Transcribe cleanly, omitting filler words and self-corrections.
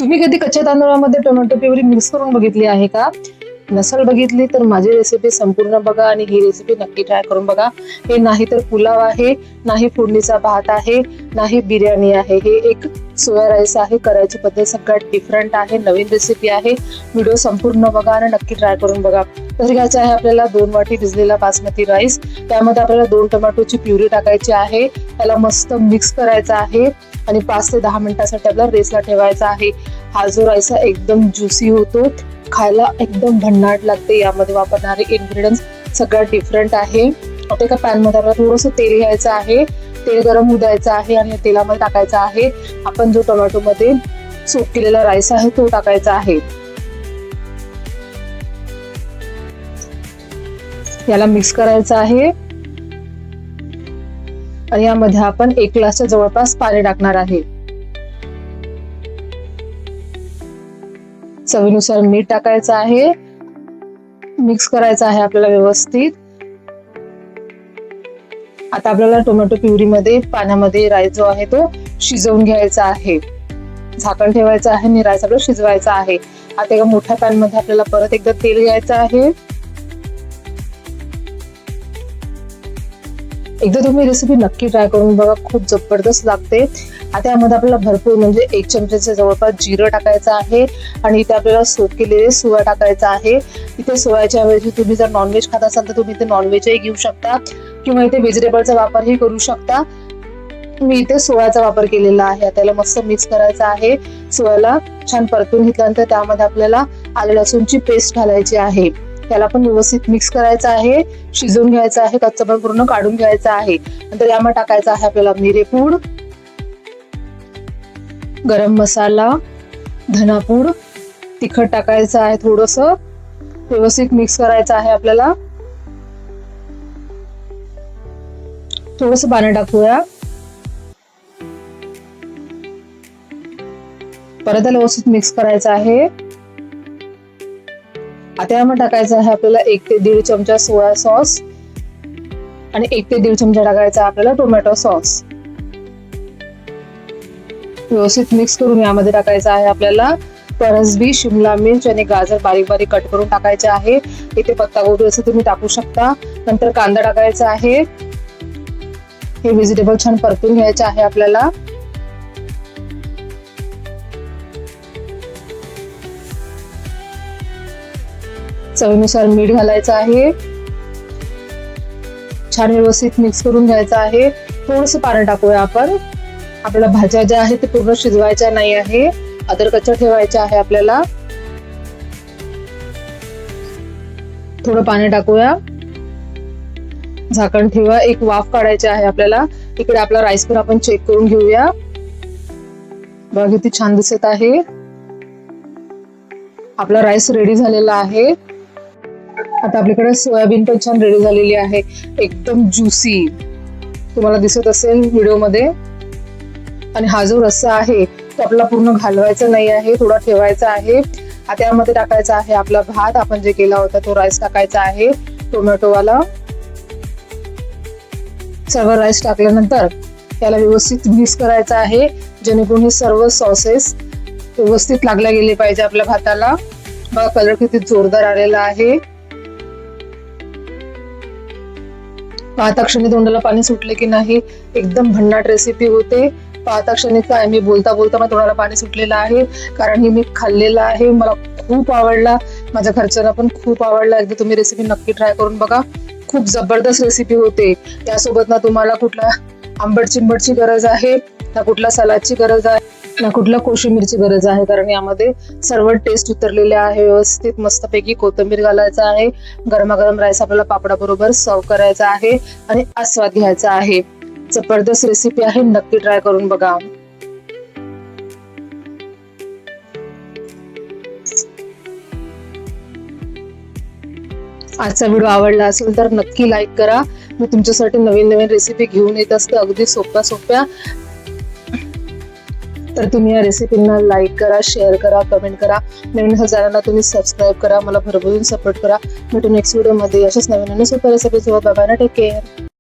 तुम्ही कधी कच्च्या तांदूळामध्ये टोमॅटो प्युरी मिक्स करून बघितली आहे का? नसेल बघितली तर माझी रेसिपी संपूर्ण बघा आणि ही रेसिपी नक्की ट्राय करून बघा. हे नाही तर पुलाव आहे, नाही फोडणीचा भात आहे, नाही बिर्याणी आहे. हे एक सोया राईस आहे. करायची पद्धत सगळ्यात डिफरंट आहे. नवीन रेसिपी आहे. व्हिडिओ संपूर्ण बघा आणि नक्की ट्राय करून बघा. तर घ्यायचं आहे आपल्याला 2 वाटी भिजलेला बासमती राईस. त्यामध्ये आपल्याला 2 टोमॅटोची प्युरी टाकायची आहे. त्याला मस्त मिक्स करायचं आहे आणि 5 ते 10 मिनिटांसाठी आपल्याला रेस्टला ठेवायचा आहे. हा जो राईस एकदम ज्युसी होतो, खायला एकदम भन्नाट लागते. यामध्ये वापरणारे इन्ग्रेडियंट्स सगळ्यात डिफरंट आहे. आता एका पॅन मध्ये आपल्याला थोडंसं तेल घ्यायचं आहे. तेल गरम होऊ द्यायचं आहे आणि तेलामध्ये टाकायचं आहे आपण जो टोमॅटो मध्ये सोक केलेला राईस आहे तो टाकायचा आहे. याला मिक्स करायचं आहे आणि यामध्ये आपण 1 ग्लासच्या जवळपास पाणी टाकणार आहे. चवीनुसार मीठ टाकायचं आहे. मिक्स करायचं आहे आपल्याला व्यवस्थित. आता आपल्याला टोमॅटो प्युरी मध्ये पाण्यामध्ये राईस जो आहे तो शिजवून घ्यायचा आहे. झाकण ठेवायचं आहे आणि राईस आपल्याला शिजवायचा आहे. आता एका मोठ्या पॅन मध्ये आपल्याला परत एकदा तेल घ्यायचं आहे. एकदा तुम्ही रेसिपी नक्की ट्राय करून बघा, खूप जबरदस्त लागते. आता यामध्ये आपल्याला भरपूर म्हणजे 1 चमच्याच्या जवळपास जिरं टाकायचं आहे आणि इथे आपल्याला सोक केलेले सोया टाकायचा आहे. इथे सोयाच्या ऐवजी तुम्ही जर नॉनव्हेज खात असाल तर तुम्ही इथे नॉनव्हेजही घेऊ शकता किंवा इथे व्हेजिटेबलचा वापरही करू शकता. मी इथे सोयाचा वापर केलेला आहे. त्याला मस्त मिक्स करायचं आहे. सोयाला छान परतून घेतल्यानंतर त्यामध्ये आपल्याला आलं लसूणची पेस्ट घालायची आहे. त्याला पण व्यवस्थित मिक्स करायचं आहे. शिजवून घ्यायचं आहे. कच्चापण पूर्ण काढून घ्यायचं आहे. नंतर यामध्ये टाकायचं आहे आपल्याला मिरेपूड, गरम मसाला, धनापूड, तिखट टाकायचं आहे. थोडंसं व्यवस्थित मिक्स करायचं आहे आपल्याला. थोडंसं पाणी टाकूया. परत त्याला व्यवस्थित मिक्स करायचं आहे. आता यामध्ये टाकायचं आहे आपल्याला 1 ते 1.5 चमचा सोया सॉस आणि 1 ते 1.5 चमचा टाकायचा आपल्याला टोमॅटो सॉस. व्यवस्थित मिक्स करून यामध्ये टाकायचं आहे आपल्याला फरसबी, शिमला मिर्च आणि गाजर बारीक बारीक कट करून टाकायचे आहे. इथे पत्तागोबी असं तुम्ही टाकू शकता. नंतर कांदा टाकायचा आहे. हे व्हेजिटेबल छान परतून घ्यायचे आहे आपल्याला. चवीनुसार मीठ घालायचं आहे. छान व्यवस्थित मिक्स करून घ्यायचं आहे. थोडंसं पाणी टाकूया आपण. आपल्याला भाज्या ज्या आहेत ते पूर्ण शिजवायच्या नाही आहे, अदरकच्च्या ठेवायच्या आहे आपल्याला. थोडं पाणी टाकूया. झाकण ठेवा. एक वाफ काढायची आहे आपल्याला. इकडे आपला राईस पण आपण चेक करून घेऊया. बघा किती छान दिसत आहे. आपला राईस रेडी झालेला आहे. आता आपल्याकडे सोयाबीन पण छान रेडी झालेली आहे. एकदम ज्युसी तुम्हाला दिसत असेल व्हिडिओ मध्ये. आणि हा जो रस्सा आहे तो आपल्याला पूर्ण घालवायचा नाही आहे, थोडा ठेवायचा आहे. आता यामध्ये टाकायचा आहे आपला भात. आपण जे केला होता तो राईस टाकायचा आहे टोमॅटोवाला. सर्व राईस टाकल्यानंतर त्याला व्यवस्थित मिक्स करायचं आहे जेणेकरून हे सर्व सॉसेस व्यवस्थित लागल्या गेले पाहिजे आपल्या भाताला. बघा कलर किती जोरदार आलेला आहे. पाहता क्षणी तोंडाला पाणी सुटले की नाही, एकदम भन्नाट रेसिपी होते. पाहता क्षणी काय मी बोलता बोलता मला तोंडाला पाणी सुटलेलं आहे, कारण ही मी खाल्लेला आहे. मला खूप आवडला, माझ्या घरच्यांना पण खूप आवडला. एकदा तुम्ही रेसिपी नक्की ट्राय करून बघा. खूप जबरदस्त रेसिपी होते. यासोबत ना तुम्हाला कुठला आंबट चिंबटची गरज आहे, ना कुठला सलादची गरज आहे, ना कुठला कोशिंबीरची गरज आहे, कारण यामध्ये सर्व टेस्ट उतरलेले आहे. व्यवस्थित मस्तपैकी कोथिंबीर घालायचा आहे. गरमागरम राईस आपल्याला पापडा बरोबर सर्व करायचा आहे आणि आस्वाद घ्यायचा आहे. जबरदस्त रेसिपी आहे, नक्की ट्राय करून बघा. आजचा व्हिडिओ आवडला असेल तर नक्की लाईक करा. मी तुमच्यासाठी नवीन नवीन रेसिपी घेऊन येत असते, अगदी सोप्या. तर तुम्ही या रेसिपींना लाईक करा, शेअर करा, कमेंट करा. नवीन चॅनलला तुम्ही सबस्क्राईब करा. मला भरभरून सपोर्ट करा. भेटू नेक्स्ट व्हिडिओ मध्ये अशाच नवीन सोप्या रेसिपी सोबत. Bye bye, take care.